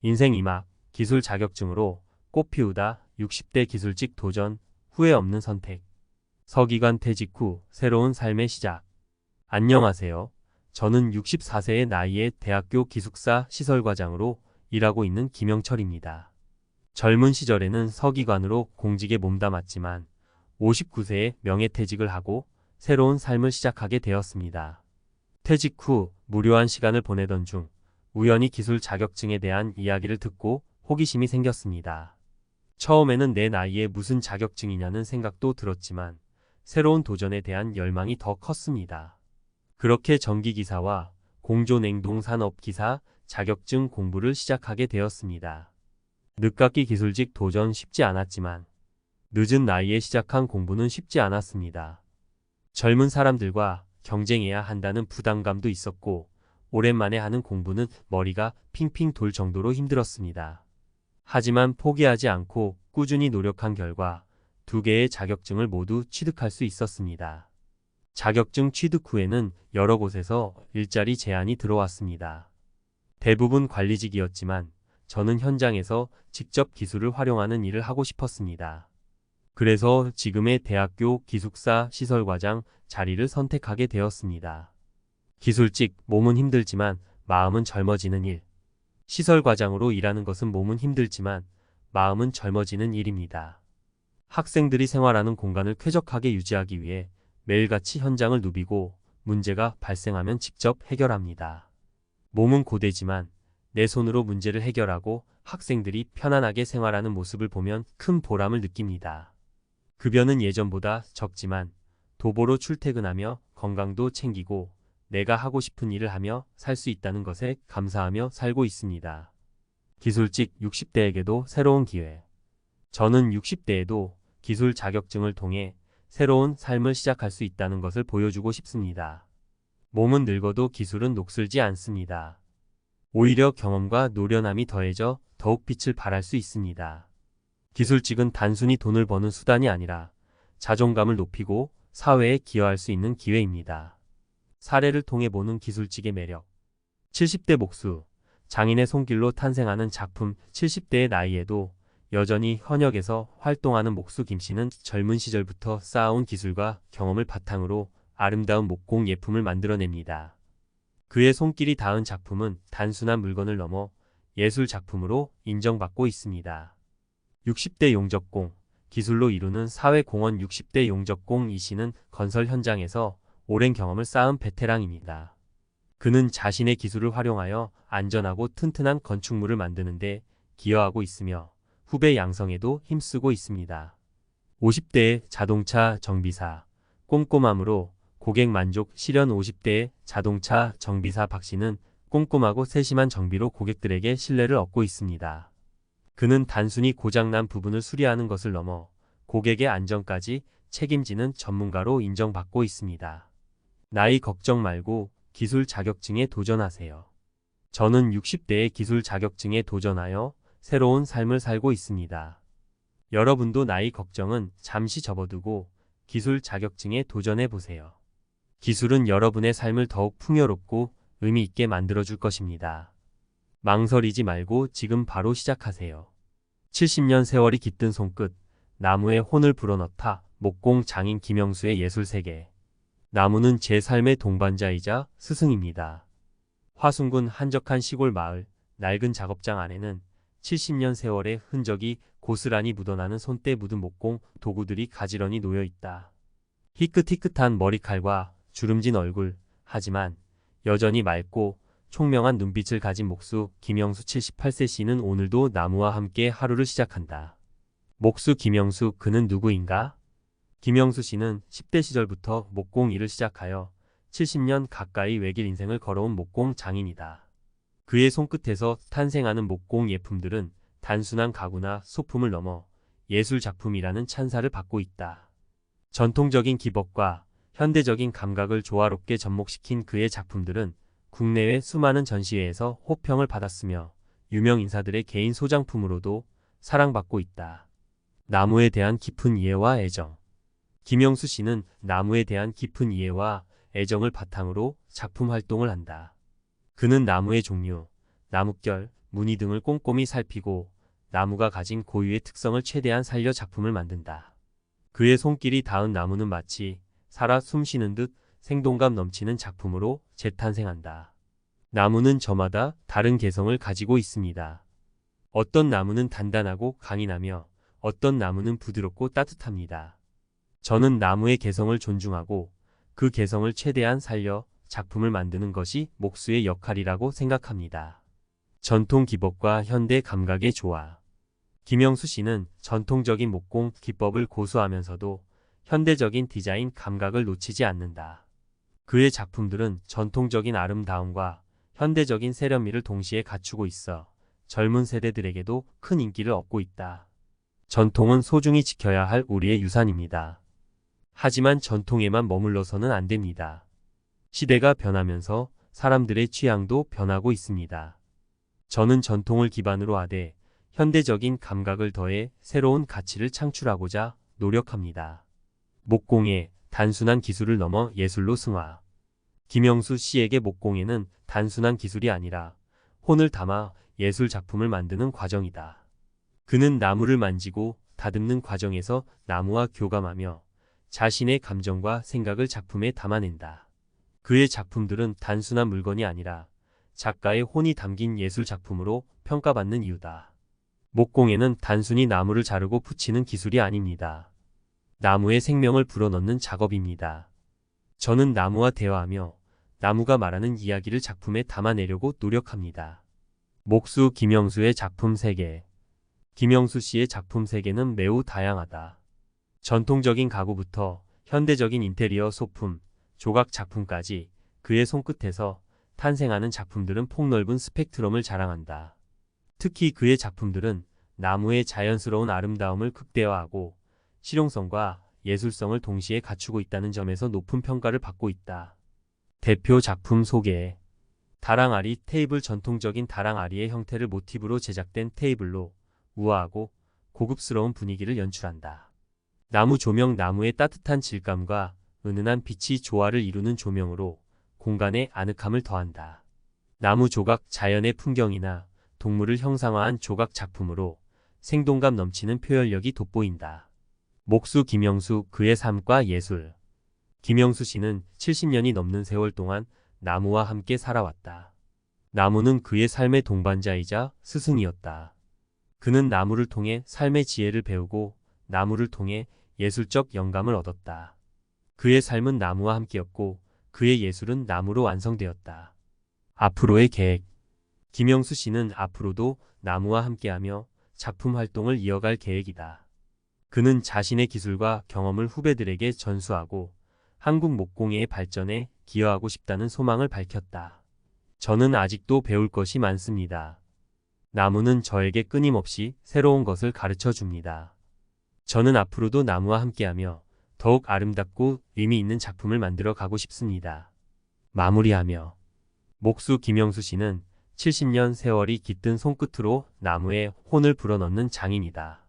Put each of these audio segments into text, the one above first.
인생 2막 기술 자격증으로 꽃 피우다 60대 기술직 도전 후회 없는 선택. 서기관 퇴직 후 새로운 삶의 시작. 안녕하세요. 저는 64세의 나이에 대학교 기숙사 시설과장으로 일하고 있는 김영철입니다. 젊은 시절에는 서기관으로 공직에 몸담았지만 59세에 명예퇴직을 하고 새로운 삶을 시작하게 되었습니다. 퇴직 후 무료한 시간을 보내던 중 우연히 기술 자격증에 대한 이야기를 듣고 호기심이 생겼습니다. 처음에는 내 나이에 무슨 자격증이냐는 생각도 들었지만 새로운 도전에 대한 열망이 더 컸습니다. 그렇게 전기기사와 공조냉동산업기사 자격증 공부를 시작하게 되었습니다. 늦깎이 기술직 도전 쉽지 않았지만 늦은 나이에 시작한 공부는 쉽지 않았습니다. 젊은 사람들과 경쟁해야 한다는 부담감도 있었고 오랜만에 하는 공부는 머리가 핑핑 돌 정도로 힘들었습니다. 하지만 포기하지 않고 꾸준히 노력한 결과 2개의 자격증을 모두 취득할 수 있었습니다. 자격증 취득 후에는 여러 곳에서 일자리 제안이 들어왔습니다. 대부분 관리직이었지만 저는 현장에서 직접 기술을 활용하는 일을 하고 싶었습니다. 그래서 지금의 대학교 기숙사 시설과장 자리를 선택하게 되었습니다. 기술직, 몸은 힘들지만 마음은 젊어지는 일. 시설과장으로 일하는 것은 몸은 힘들지만 마음은 젊어지는 일입니다. 학생들이 생활하는 공간을 쾌적하게 유지하기 위해 매일같이 현장을 누비고 문제가 발생하면 직접 해결합니다. 몸은 고되지만 내 손으로 문제를 해결하고 학생들이 편안하게 생활하는 모습을 보면 큰 보람을 느낍니다. 급여는 예전보다 적지만 도보로 출퇴근하며 건강도 챙기고 내가 하고 싶은 일을 하며 살 수 있다는 것에 감사하며 살고 있습니다. 기술직 60대에게도 새로운 기회. 저는 60대에도 기술 자격증을 통해 새로운 삶을 시작할 수 있다는 것을 보여주고 싶습니다. 몸은 늙어도 기술은 녹슬지 않습니다. 오히려 경험과 노련함이 더해져 더욱 빛을 발할 수 있습니다. 기술직은 단순히 돈을 버는 수단이 아니라 자존감을 높이고 사회에 기여할 수 있는 기회입니다. 사례를 통해 보는 기술직의 매력. 70대 목수, 장인의 손길로 탄생하는 작품. 70대의 나이에도 여전히 현역에서 활동하는 목수 김씨는 젊은 시절부터 쌓아온 기술과 경험을 바탕으로 아름다운 목공 예품을 만들어냅니다. 그의 손길이 닿은 작품은 단순한 물건을 넘어 예술 작품으로 인정받고 있습니다. 60대 용접공, 기술로 이루는 사회공헌. 60대 용접공 이 씨는 건설 현장에서 오랜 경험을 쌓은 베테랑입니다. 그는 자신의 기술을 활용하여 안전하고 튼튼한 건축물을 만드는 데 기여하고 있으며 후배 양성에도 힘쓰고 있습니다. 50대의 자동차 정비사, 꼼꼼함으로 고객 만족 실현. 50대의 자동차 정비사 박 씨는 꼼꼼하고 세심한 정비로 고객들에게 신뢰를 얻고 있습니다. 그는 단순히 고장난 부분을 수리하는 것을 넘어 고객의 안전까지 책임지는 전문가로 인정받고 있습니다. 나이 걱정 말고 기술 자격증에 도전하세요. 저는 60대의 기술 자격증에 도전하여 새로운 삶을 살고 있습니다. 여러분도 나이 걱정은 잠시 접어두고 기술 자격증에 도전해보세요. 기술은 여러분의 삶을 더욱 풍요롭고 의미 있게 만들어줄 것입니다. 망설이지 말고 지금 바로 시작하세요. 70년 세월이 깃든 손끝, 나무에 혼을 불어넣다. 목공 장인 김영수의 예술세계. 나무는 제 삶의 동반자이자 스승입니다. 화순군 한적한 시골 마을, 낡은 작업장 안에는 70년 세월의 흔적이 고스란히 묻어나는 손때 묻은 목공 도구들이 가지런히 놓여있다. 희끗희끗한 머리칼과 주름진 얼굴, 하지만 여전히 맑고 총명한 눈빛을 가진 목수 김영수. 78세 씨는 오늘도 나무와 함께 하루를 시작한다. 목수 김영수, 그는 누구인가? 김영수 씨는 10대 시절부터 목공 일을 시작하여 70년 가까이 외길 인생을 걸어온 목공 장인이다. 그의 손끝에서 탄생하는 목공 예품들은 단순한 가구나 소품을 넘어 예술 작품이라는 찬사를 받고 있다. 전통적인 기법과 현대적인 감각을 조화롭게 접목시킨 그의 작품들은 국내외 수많은 전시회에서 호평을 받았으며 유명 인사들의 개인 소장품으로도 사랑받고 있다. 나무에 대한 깊은 이해와 애정. 김영수 씨는 나무에 대한 깊은 이해와 애정을 바탕으로 작품 활동을 한다. 그는 나무의 종류, 나뭇결, 무늬 등을 꼼꼼히 살피고 나무가 가진 고유의 특성을 최대한 살려 작품을 만든다. 그의 손길이 닿은 나무는 마치 살아 숨쉬는 듯 생동감 넘치는 작품으로 재탄생한다. 나무는 저마다 다른 개성을 가지고 있습니다. 어떤 나무는 단단하고 강인하며 어떤 나무는 부드럽고 따뜻합니다. 저는 나무의 개성을 존중하고 그 개성을 최대한 살려 작품을 만드는 것이 목수의 역할이라고 생각합니다. 전통 기법과 현대 감각의 조화. 김영수 씨는 전통적인 목공 기법을 고수하면서도 현대적인 디자인 감각을 놓치지 않는다. 그의 작품들은 전통적인 아름다움과 현대적인 세련미를 동시에 갖추고 있어 젊은 세대들에게도 큰 인기를 얻고 있다. 전통은 소중히 지켜야 할 우리의 유산입니다. 하지만 전통에만 머물러서는 안 됩니다. 시대가 변하면서 사람들의 취향도 변하고 있습니다. 저는 전통을 기반으로 하되 현대적인 감각을 더해 새로운 가치를 창출하고자 노력합니다. 목공의 단순한 기술을 넘어 예술로 승화. 김영수 씨에게 목공예는 단순한 기술이 아니라 혼을 담아 예술 작품을 만드는 과정이다. 그는 나무를 만지고 다듬는 과정에서 나무와 교감하며 자신의 감정과 생각을 작품에 담아낸다. 그의 작품들은 단순한 물건이 아니라 작가의 혼이 담긴 예술 작품으로 평가받는 이유다. 목공예는 단순히 나무를 자르고 붙이는 기술이 아닙니다. 나무의 생명을 불어넣는 작업입니다. 저는 나무와 대화하며 나무가 말하는 이야기를 작품에 담아내려고 노력합니다. 목수 김영수의 작품 세계. 김영수 씨의 작품 세계는 매우 다양하다. 전통적인 가구부터 현대적인 인테리어 소품, 조각 작품까지 그의 손끝에서 탄생하는 작품들은 폭넓은 스펙트럼을 자랑한다. 특히 그의 작품들은 나무의 자연스러운 아름다움을 극대화하고 실용성과 예술성을 동시에 갖추고 있다는 점에서 높은 평가를 받고 있다. 대표 작품 소개. 다랑아리 테이블. 전통적인 다랑아리의 형태를 모티브로 제작된 테이블로 우아하고 고급스러운 분위기를 연출한다. 나무 조명. 나무의 따뜻한 질감과 은은한 빛이 조화를 이루는 조명으로 공간에 아늑함을 더한다. 나무 조각. 자연의 풍경이나 동물을 형상화한 조각 작품으로 생동감 넘치는 표현력이 돋보인다. 목수 김영수. 그의 삶과 예술. 김영수 씨는 70년이 넘는 세월 동안 나무와 함께 살아왔다. 나무는 그의 삶의 동반자이자 스승이었다. 그는 나무를 통해 삶의 지혜를 배우고 나무를 통해 예술적 영감을 얻었다. 그의 삶은 나무와 함께였고 그의 예술은 나무로 완성되었다. 앞으로의 계획. 김영수 씨는 앞으로도 나무와 함께하며 작품 활동을 이어갈 계획이다. 그는 자신의 기술과 경험을 후배들에게 전수하고 한국 목공예의 발전에 기여하고 싶다는 소망을 밝혔다. 저는 아직도 배울 것이 많습니다. 나무는 저에게 끊임없이 새로운 것을 가르쳐 줍니다. 저는 앞으로도 나무와 함께하며 더욱 아름답고 의미 있는 작품을 만들어 가고 싶습니다. 마무리하며. 목수 김영수 씨는 70년 세월이 깃든 손끝으로 나무에 혼을 불어넣는 장인이다.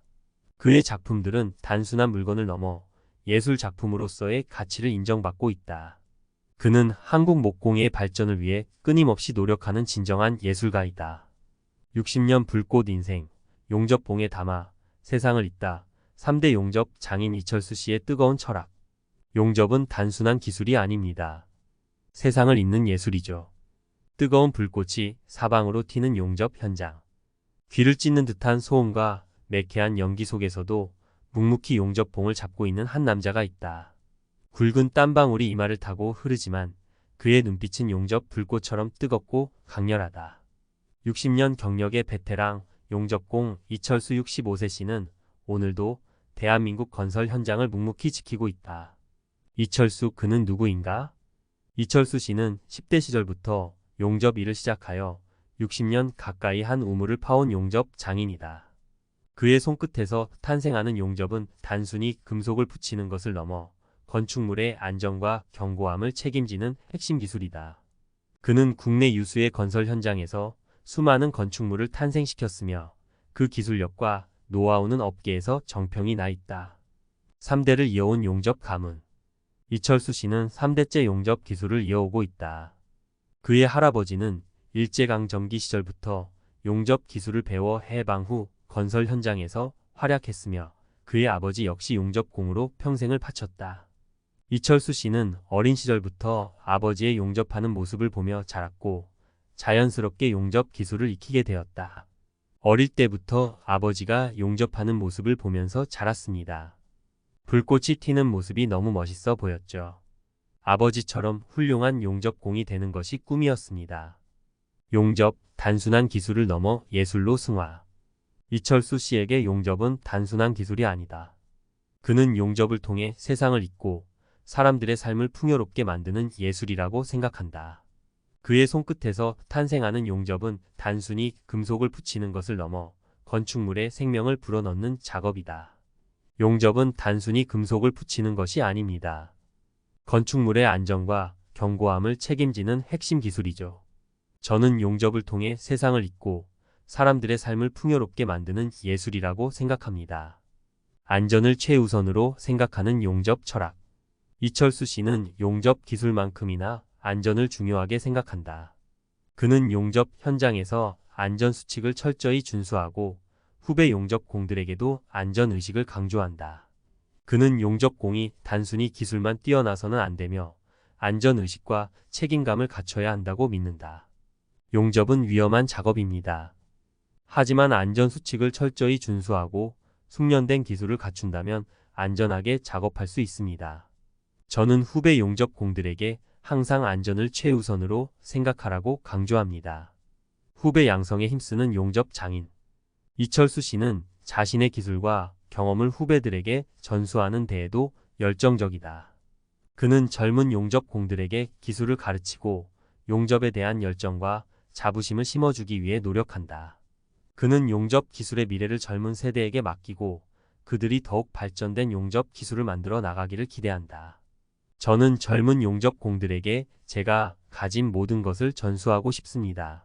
그의 작품들은 단순한 물건을 넘어 예술 작품으로서의 가치를 인정받고 있다. 그는 한국 목공예의 발전을 위해 끊임없이 노력하는 진정한 예술가이다. 60년 불꽃 인생. 용접봉에 담아 세상을 잇다. 3대 용접 장인 이철수 씨의 뜨거운 철학. 용접은 단순한 기술이 아닙니다. 세상을 잇는 예술이죠. 뜨거운 불꽃이 사방으로 튀는 용접 현장. 귀를 찢는 듯한 소음과 매캐한 연기 속에서도 묵묵히 용접봉을 잡고 있는 한 남자가 있다. 굵은 땀방울이 이마를 타고 흐르지만 그의 눈빛은 용접 불꽃처럼 뜨겁고 강렬하다. 60년 경력의 베테랑 용접공 이철수 65세 씨는 오늘도 대한민국 건설 현장을 묵묵히 지키고 있다. 이철수. 그는 누구인가? 이철수 씨는 10대 시절부터 용접 일을 시작하여 60년 가까이 한 우물을 파온 용접 장인이다. 그의 손끝에서 탄생하는 용접은 단순히 금속을 붙이는 것을 넘어 건축물의 안정과 견고함을 책임지는 핵심 기술이다. 그는 국내 유수의 건설 현장에서 수많은 건축물을 탄생시켰으며 그 기술력과 노하우는 업계에서 정평이 나 있다. 3대를 이어온 용접 가문. 이철수 씨는 3대째 용접 기술을 이어오고 있다. 그의 할아버지는 일제강점기 시절부터 용접 기술을 배워 해방 후 건설 현장에서 활약했으며 그의 아버지 역시 용접공으로 평생을 바쳤다. 이철수 씨는 어린 시절부터 아버지의 용접하는 모습을 보며 자랐고 자연스럽게 용접 기술을 익히게 되었다. 어릴 때부터 아버지가 용접하는 모습을 보면서 자랐습니다. 불꽃이 튀는 모습이 너무 멋있어 보였죠. 아버지처럼 훌륭한 용접공이 되는 것이 꿈이었습니다. 용접, 단순한 기술을 넘어 예술로 승화. 이철수 씨에게 용접은 단순한 기술이 아니다. 그는 용접을 통해 세상을 잇고 사람들의 삶을 풍요롭게 만드는 예술이라고 생각한다. 그의 손끝에서 탄생하는 용접은 단순히 금속을 붙이는 것을 넘어 건축물에 생명을 불어넣는 작업이다. 용접은 단순히 금속을 붙이는 것이 아닙니다. 건축물의 안전과 견고함을 책임지는 핵심 기술이죠. 저는 용접을 통해 세상을 잇고 사람들의 삶을 풍요롭게 만드는 예술이라고 생각합니다. 안전을 최우선으로 생각하는 용접 철학. 이철수 씨는 용접 기술만큼이나 안전을 중요하게 생각한다. 그는 용접 현장에서 안전수칙을 철저히 준수하고 후배 용접공들에게도 안전의식을 강조한다. 그는 용접공이 단순히 기술만 뛰어나서는 안 되며 안전의식과 책임감을 갖춰야 한다고 믿는다. 용접은 위험한 작업입니다. 하지만 안전수칙을 철저히 준수하고 숙련된 기술을 갖춘다면 안전하게 작업할 수 있습니다. 저는 후배 용접공들에게 항상 안전을 최우선으로 생각하라고 강조합니다. 후배 양성에 힘쓰는 용접 장인. 이철수 씨는 자신의 기술과 경험을 후배들에게 전수하는 데에도 열정적이다. 그는 젊은 용접공들에게 기술을 가르치고 용접에 대한 열정과 자부심을 심어주기 위해 노력한다. 그는 용접 기술의 미래를 젊은 세대에게 맡기고 그들이 더욱 발전된 용접 기술을 만들어 나가기를 기대한다. 저는 젊은 용접공들에게 제가 가진 모든 것을 전수하고 싶습니다.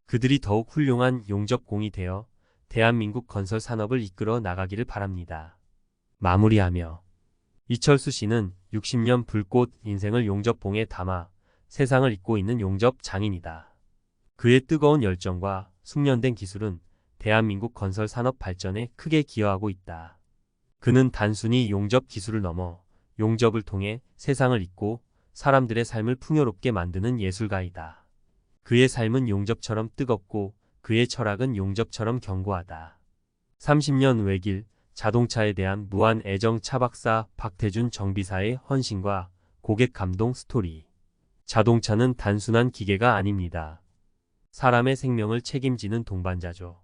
그들이 더욱 훌륭한 용접공이 되어 대한민국 건설 산업을 이끌어 나가기를 바랍니다. 마무리하며 이철수 씨는 60년 불꽃 인생을 용접봉에 담아 세상을 잇고 있는 용접 장인이다. 그의 뜨거운 열정과 숙련된 기술은 대한민국 건설 산업 발전에 크게 기여하고 있다. 그는 단순히 용접 기술을 넘어 용접을 통해 세상을 잇고 사람들의 삶을 풍요롭게 만드는 예술가이다. 그의 삶은 용접처럼 뜨겁고 그의 철학은 용접처럼 견고하다. 30년 외길, 자동차에 대한 무한 애정. 차박사 박태준 정비사의 헌신과 고객 감동 스토리. 자동차는 단순한 기계가 아닙니다. 사람의 생명을 책임지는 동반자죠.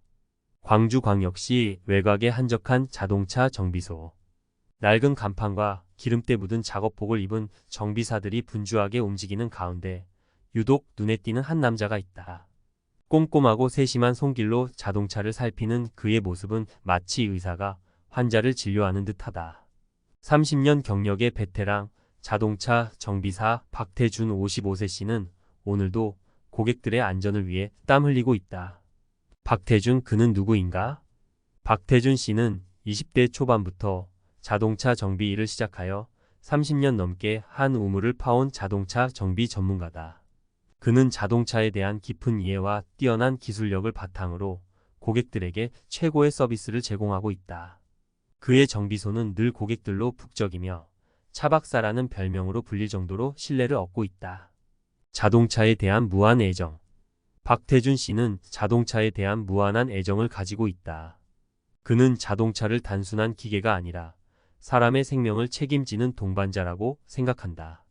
광주광역시 외곽에 한적한 자동차 정비소. 낡은 간판과 기름때 묻은 작업복을 입은 정비사들이 분주하게 움직이는 가운데 유독 눈에 띄는 한 남자가 있다. 꼼꼼하고 세심한 손길로 자동차를 살피는 그의 모습은 마치 의사가 환자를 진료하는 듯하다. 30년 경력의 베테랑 자동차 정비사 박태준 55세 씨는 오늘도 고객들의 안전을 위해 땀 흘리고 있다. 박태준, 그는 누구인가? 박태준 씨는 20대 초반부터 자동차 정비 일을 시작하여 30년 넘게 한 우물을 파온 자동차 정비 전문가다. 그는 자동차에 대한 깊은 이해와 뛰어난 기술력을 바탕으로 고객들에게 최고의 서비스를 제공하고 있다. 그의 정비소는 늘 고객들로 북적이며 차박사라는 별명으로 불릴 정도로 신뢰를 얻고 있다. 자동차에 대한 무한 애정. 박태준 씨는 자동차에 대한 무한한 애정을 가지고 있다. 그는 자동차를 단순한 기계가 아니라 사람의 생명을 책임지는 동반자라고 생각한다.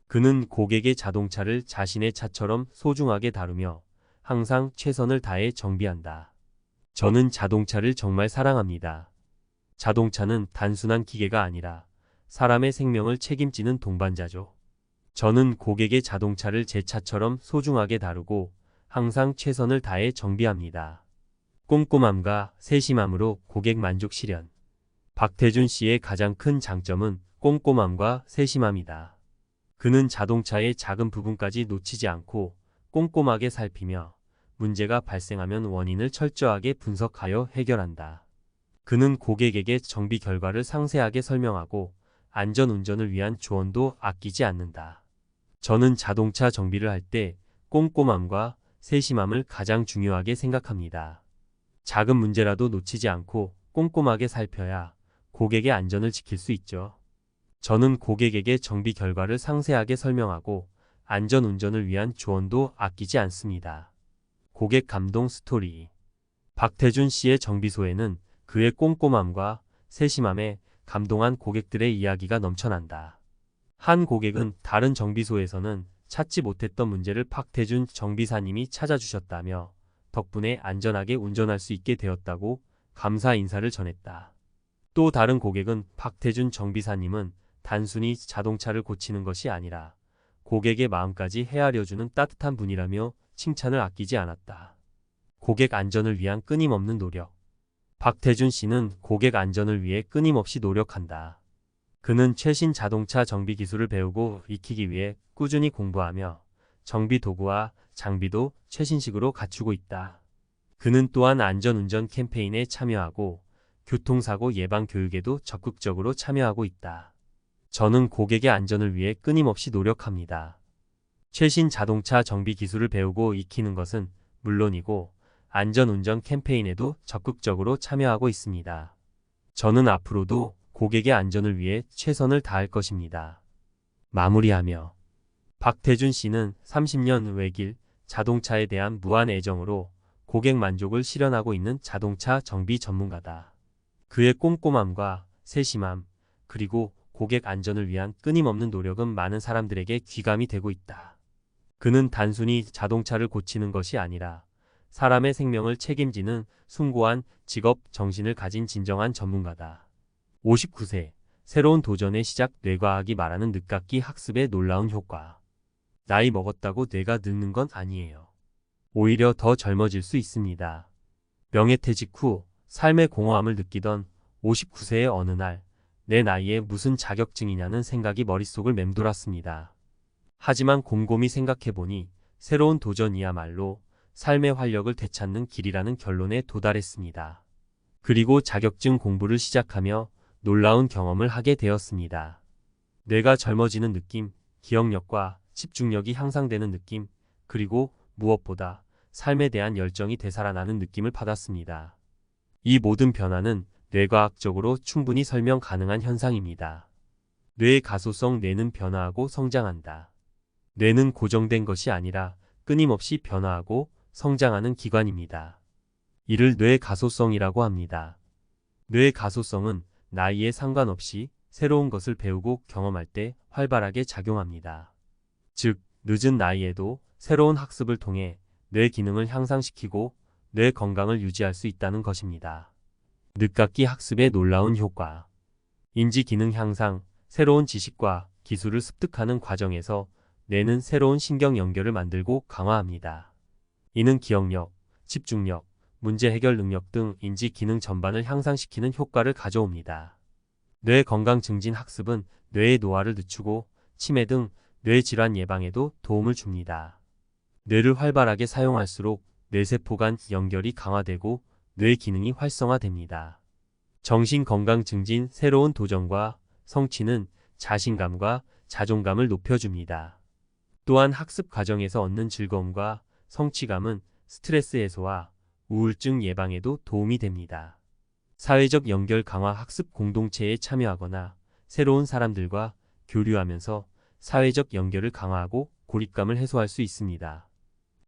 그는 고객의 자동차를 자신의 차처럼 소중하게 다루며 항상 최선을 다해 정비한다. 저는 자동차를 정말 사랑합니다. 자동차는 단순한 기계가 아니라 사람의 생명을 책임지는 동반자죠. 저는 고객의 자동차를 제 차처럼 소중하게 다루고 항상 최선을 다해 정비합니다. 꼼꼼함과 세심함으로 고객 만족 실현. 박태준 씨의 가장 큰 장점은 꼼꼼함과 세심함이다. 그는 자동차의 작은 부분까지 놓치지 않고 꼼꼼하게 살피며 문제가 발생하면 원인을 철저하게 분석하여 해결한다. 그는 고객에게 정비 결과를 상세하게 설명하고 안전운전을 위한 조언도 아끼지 않는다. 저는 자동차 정비를 할 때 꼼꼼함과 세심함을 가장 중요하게 생각합니다. 작은 문제라도 놓치지 않고 꼼꼼하게 살펴야 고객의 안전을 지킬 수 있죠. 저는 고객에게 정비 결과를 상세하게 설명하고 안전 운전을 위한 조언도 아끼지 않습니다. 고객 감동 스토리. 박태준 씨의 정비소에는 그의 꼼꼼함과 세심함에 감동한 고객들의 이야기가 넘쳐난다. 한 고객은 다른 정비소에서는 찾지 못했던 문제를 박태준 정비사님이 찾아주셨다며 덕분에 안전하게 운전할 수 있게 되었다고 감사 인사를 전했다. 또 다른 고객은 박태준 정비사님은 단순히 자동차를 고치는 것이 아니라 고객의 마음까지 헤아려주는 따뜻한 분이라며 칭찬을 아끼지 않았다. 고객 안전을 위한 끊임없는 노력. 박태준 씨는 고객 안전을 위해 끊임없이 노력한다. 그는 최신 자동차 정비 기술을 배우고 익히기 위해 꾸준히 공부하며 정비 도구와 장비도 최신식으로 갖추고 있다. 그는 또한 안전운전 캠페인에 참여하고 교통사고 예방 교육에도 적극적으로 참여하고 있다. 저는 고객의 안전을 위해 끊임없이 노력합니다. 최신 자동차 정비 기술을 배우고 익히는 것은 물론이고 안전운전 캠페인에도 적극적으로 참여하고 있습니다. 저는 앞으로도 고객의 안전을 위해 최선을 다할 것입니다. 마무리하며 박태준 씨는 30년 외길 자동차에 대한 무한 애정으로 고객 만족을 실현하고 있는 자동차 정비 전문가다. 그의 꼼꼼함과 세심함, 그리고 고객 안전을 위한 끊임없는 노력은 많은 사람들에게 귀감이 되고 있다. 그는 단순히 자동차를 고치는 것이 아니라 사람의 생명을 책임지는 숭고한 직업 정신을 가진 진정한 전문가다. 59세, 새로운 도전의 시작. 뇌과학이 말하는 늦깎이 학습의 놀라운 효과. 나이 먹었다고 뇌가 늙는 건 아니에요. 오히려 더 젊어질 수 있습니다. 명예퇴직 후 삶의 공허함을 느끼던 59세의 어느 날, 내 나이에 무슨 자격증이냐는 생각이 머릿속을 맴돌았습니다. 하지만 곰곰이 생각해보니 새로운 도전이야말로 삶의 활력을 되찾는 길이라는 결론에 도달했습니다. 그리고 자격증 공부를 시작하며 놀라운 경험을 하게 되었습니다. 뇌가 젊어지는 느낌, 기억력과 집중력이 향상되는 느낌, 그리고 무엇보다 삶에 대한 열정이 되살아나는 느낌을 받았습니다. 이 모든 변화는 뇌과학적으로 충분히 설명 가능한 현상입니다. 뇌의 가소성. 뇌는 변화하고 성장한다. 뇌는 고정된 것이 아니라 끊임없이 변화하고 성장하는 기관입니다. 이를 뇌 가소성이라고 합니다. 뇌의 가소성은 나이에 상관없이 새로운 것을 배우고 경험할 때 활발하게 작용합니다. 즉, 늦은 나이에도 새로운 학습을 통해 뇌 기능을 향상시키고 뇌 건강을 유지할 수 있다는 것입니다. 늦깎이 학습의 놀라운 효과. 인지 기능 향상. 새로운 지식과 기술을 습득하는 과정에서 뇌는 새로운 신경 연결을 만들고 강화합니다. 이는 기억력, 집중력, 문제 해결 능력 등 인지 기능 전반을 향상시키는 효과를 가져옵니다. 뇌 건강 증진. 학습은 뇌의 노화를 늦추고 치매 등 뇌 질환 예방에도 도움을 줍니다. 뇌를 활발하게 사용할수록 뇌세포 간 연결이 강화되고 뇌 기능이 활성화됩니다. 정신 건강 증진. 새로운 도전과 성취는 자신감과 자존감을 높여줍니다. 또한 학습 과정에서 얻는 즐거움과 성취감은 스트레스 해소와 우울증 예방에도 도움이 됩니다. 사회적 연결 강화. 학습 공동체에 참여하거나 새로운 사람들과 교류하면서 사회적 연결을 강화하고 고립감을 해소할 수 있습니다.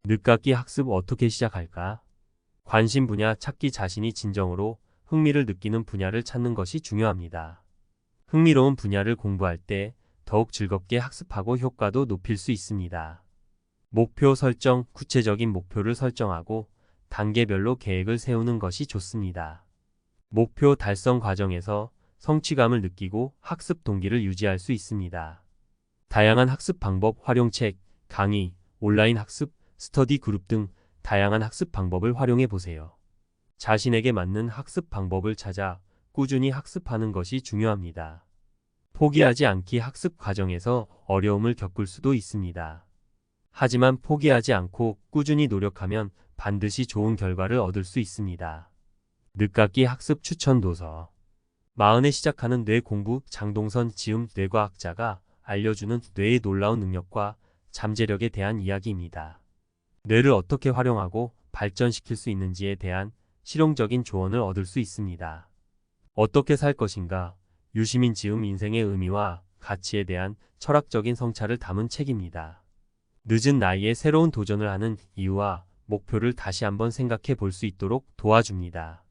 늦깎이 학습. 어떻게 시작할까? 관심 분야 찾기. 자신이 진정으로 흥미를 느끼는 분야를 찾는 것이 중요합니다. 흥미로운 분야를 공부할 때 더욱 즐겁게 학습하고 효과도 높일 수 있습니다. 목표 설정. 구체적인 목표를 설정하고 단계별로 계획을 세우는 것이 좋습니다. 목표 달성 과정에서 성취감을 느끼고 학습 동기를 유지할 수 있습니다. 다양한 학습 방법. 활용책, 강의, 온라인 학습, 스터디 그룹 등 다양한 학습 방법을 활용해 보세요. 자신에게 맞는 학습 방법을 찾아 꾸준히 학습하는 것이 중요합니다. 포기하지 않기. 학습 과정에서 어려움을 겪을 수도 있습니다. 하지만 포기하지 않고 꾸준히 노력하면 반드시 좋은 결과를 얻을 수 있습니다. 늦깎이 학습 추천 도서. 마흔에 시작하는 뇌 공부. 장동선 지음 뇌과학자가 알려주는 뇌의 놀라운 능력과 잠재력에 대한 이야기입니다. 뇌를 어떻게 활용하고 발전시킬 수 있는지에 대한 실용적인 조언을 얻을 수 있습니다. 어떻게 살 것인가? 유시민 지음 인생의 의미와 가치에 대한 철학적인 성찰을 담은 책입니다. 늦은 나이에 새로운 도전을 하는 이유와 목표를 다시 한번 생각해 볼 수 있도록 도와줍니다.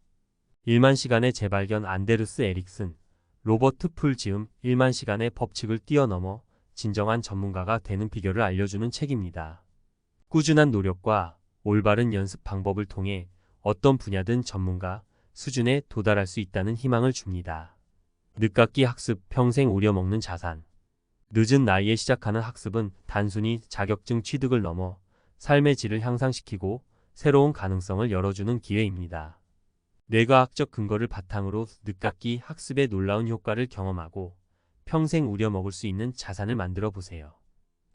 1만 시간의 재발견 안데르스 에릭슨, 로버트 풀 지음 1만 시간의 법칙을 뛰어넘어 진정한 전문가가 되는 비결을 알려주는 책입니다. 꾸준한 노력과 올바른 연습 방법을 통해 어떤 분야든 전문가 수준에 도달할 수 있다는 희망을 줍니다. 늦깎이 학습, 평생 우려먹는 자산. 늦은 나이에 시작하는 학습은 단순히 자격증 취득을 넘어 삶의 질을 향상시키고 새로운 가능성을 열어주는 기회입니다. 뇌과학적 근거를 바탕으로 늦깎이 학습의 놀라운 효과를 경험하고 평생 우려먹을 수 있는 자산을 만들어 보세요.